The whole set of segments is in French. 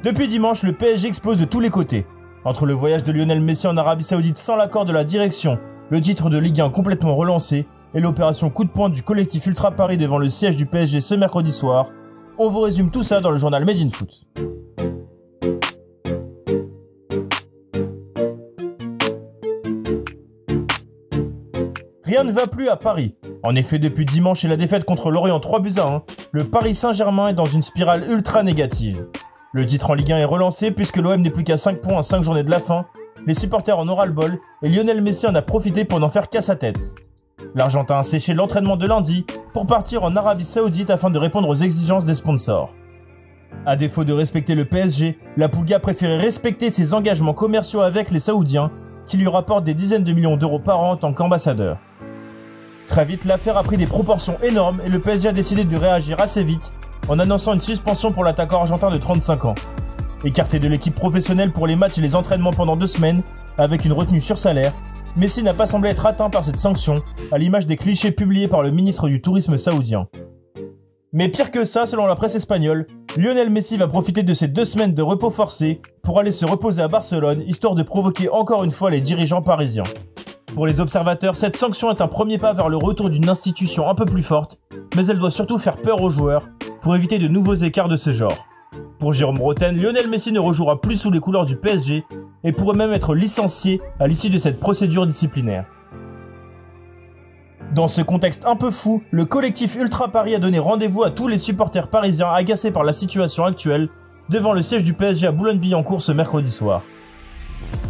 Depuis dimanche, le PSG explose de tous les côtés. Entre le voyage de Lionel Messi en Arabie Saoudite sans l'accord de la direction, le titre de Ligue 1 complètement relancé et l'opération coup de poing du collectif Ultra Paris devant le siège du PSG ce mercredi soir, on vous résume tout ça dans le journal Made in Foot. Rien ne va plus à Paris. En effet, depuis dimanche et la défaite contre Lorient 3-1, le Paris Saint-Germain est dans une spirale ultra négative. Le titre en Ligue 1 est relancé puisque l'OM n'est plus qu'à 5 points à 5 journées de la fin, les supporters en ont ras-le-bol et Lionel Messi en a profité pour n'en faire qu'à sa tête. L'Argentin a séché l'entraînement de lundi pour partir en Arabie Saoudite afin de répondre aux exigences des sponsors. À défaut de respecter le PSG, la Pulga préférait respecter ses engagements commerciaux avec les Saoudiens qui lui rapportent des dizaines de millions d'euros par an en tant qu'ambassadeur. Très vite, l'affaire a pris des proportions énormes et le PSG a décidé de réagir assez vite en annonçant une suspension pour l'attaquant argentin de 35 ans. Écarté de l'équipe professionnelle pour les matchs et les entraînements pendant 2 semaines, avec une retenue sur salaire, Messi n'a pas semblé être atteint par cette sanction, à l'image des clichés publiés par le ministre du Tourisme saoudien. Mais pire que ça, selon la presse espagnole, Lionel Messi va profiter de ces 2 semaines de repos forcé pour aller se reposer à Barcelone, histoire de provoquer encore une fois les dirigeants parisiens. Pour les observateurs, cette sanction est un premier pas vers le retour d'une institution un peu plus forte, mais elle doit surtout faire peur aux joueurs, pour éviter de nouveaux écarts de ce genre. Pour Jérôme Roten, Lionel Messi ne rejouera plus sous les couleurs du PSG et pourrait même être licencié à l'issue de cette procédure disciplinaire. Dans ce contexte un peu fou, le collectif Ultra Paris a donné rendez-vous à tous les supporters parisiens agacés par la situation actuelle devant le siège du PSG à Boulogne-Billancourt ce mercredi soir.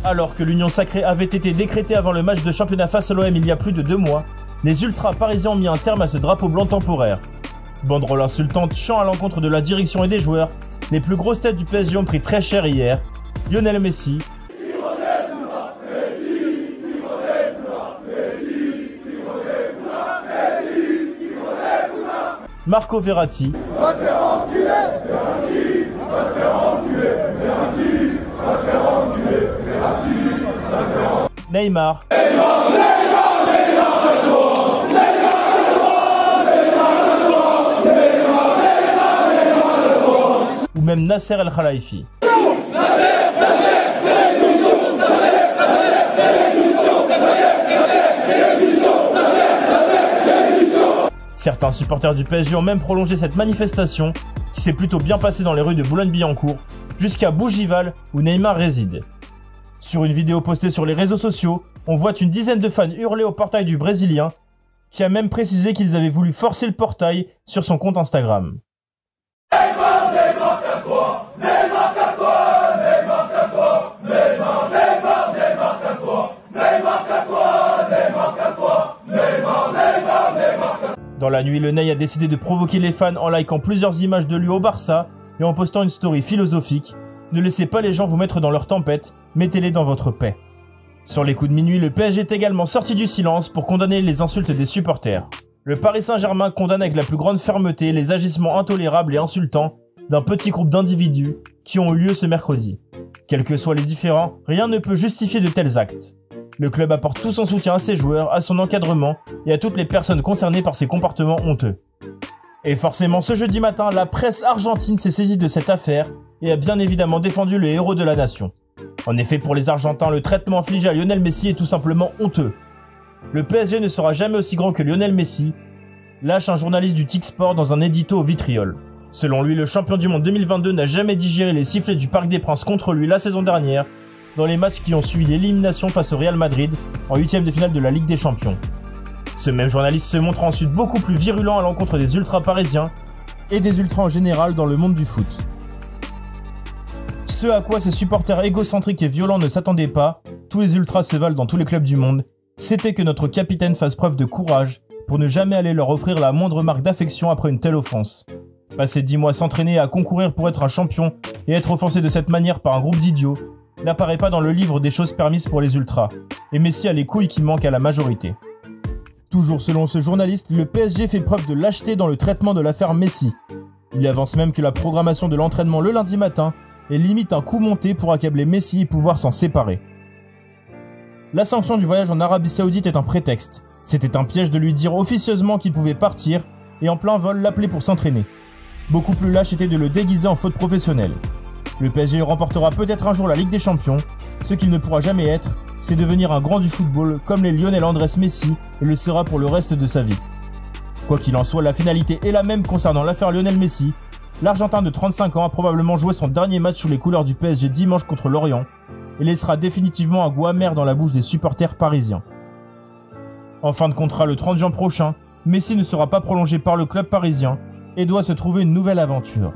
Alors que l'union sacrée avait été décrétée avant le match de championnat face à l'OM il y a plus de 2 mois, les ultras parisiens ont mis un terme à ce drapeau blanc temporaire. Banderole insultante, chant à l'encontre de la direction et des joueurs, les plus grosses têtes du PSG ont pris très cher hier. Lionel Messi, Marco Verratti, Neymar, ou même Nasser El Khelaifi. Certains supporters du PSG ont même prolongé cette manifestation, qui s'est plutôt bien passée dans les rues de Boulogne-Billancourt, jusqu'à Bougival, où Neymar réside. Sur une vidéo postée sur les réseaux sociaux, on voit une dizaine de fans hurler au portail du Brésilien, qui a même précisé qu'ils avaient voulu forcer le portail sur son compte Instagram. Dans la nuit, le Ney a décidé de provoquer les fans en likant plusieurs images de lui au Barça et en postant une story philosophique. Ne laissez pas les gens vous mettre dans leur tempête, mettez-les dans votre paix. Sur les coups de minuit, le PSG est également sorti du silence pour condamner les insultes des supporters. Le Paris Saint-Germain condamne avec la plus grande fermeté les agissements intolérables et insultants d'un petit groupe d'individus qui ont eu lieu ce mercredi. Quels que soient les différends, rien ne peut justifier de tels actes. Le club apporte tout son soutien à ses joueurs, à son encadrement et à toutes les personnes concernées par ces comportements honteux. Et forcément, ce jeudi matin, la presse argentine s'est saisie de cette affaire et a bien évidemment défendu le héros de la nation. En effet, pour les Argentins, le traitement infligé à Lionel Messi est tout simplement honteux. Le PSG ne sera jamais aussi grand que Lionel Messi, lâche un journaliste du TIC Sport dans un édito au vitriol. Selon lui, le champion du monde 2022 n'a jamais digéré les sifflets du Parc des Princes contre lui la saison dernière, dans les matchs qui ont suivi l'élimination face au Real Madrid en 8e de finale de la Ligue des Champions. Ce même journaliste se montre ensuite beaucoup plus virulent à l'encontre des ultras parisiens et des ultras en général dans le monde du foot. Ce à quoi ces supporters égocentriques et violents ne s'attendaient pas, tous les ultras se valent dans tous les clubs du monde, c'était que notre capitaine fasse preuve de courage pour ne jamais aller leur offrir la moindre marque d'affection après une telle offense. Passer 10 mois s'entraîner à concourir pour être un champion et être offensé de cette manière par un groupe d'idiots n'apparaît pas dans le livre des choses permises pour les ultras, et Messi a les couilles qui manquent à la majorité. Toujours selon ce journaliste, le PSG fait preuve de lâcheté dans le traitement de l'affaire Messi. Il avance même que la programmation de l'entraînement le lundi matin est limite un coup monté pour accabler Messi et pouvoir s'en séparer. La sanction du voyage en Arabie Saoudite est un prétexte. C'était un piège de lui dire officieusement qu'il pouvait partir et en plein vol l'appeler pour s'entraîner. Beaucoup plus lâche était de le déguiser en faute professionnelle. Le PSG remportera peut-être un jour la Ligue des Champions. Ce qu'il ne pourra jamais être, c'est devenir un grand du football comme les Lionel Andrés Messi et le sera pour le reste de sa vie. Quoi qu'il en soit, la finalité est la même concernant l'affaire Lionel Messi. L'Argentin de 35 ans a probablement joué son dernier match sous les couleurs du PSG dimanche contre Lorient et laissera définitivement un goût amer dans la bouche des supporters parisiens. En fin de contrat le 30 juin prochain, Messi ne sera pas prolongé par le club parisien et doit se trouver une nouvelle aventure.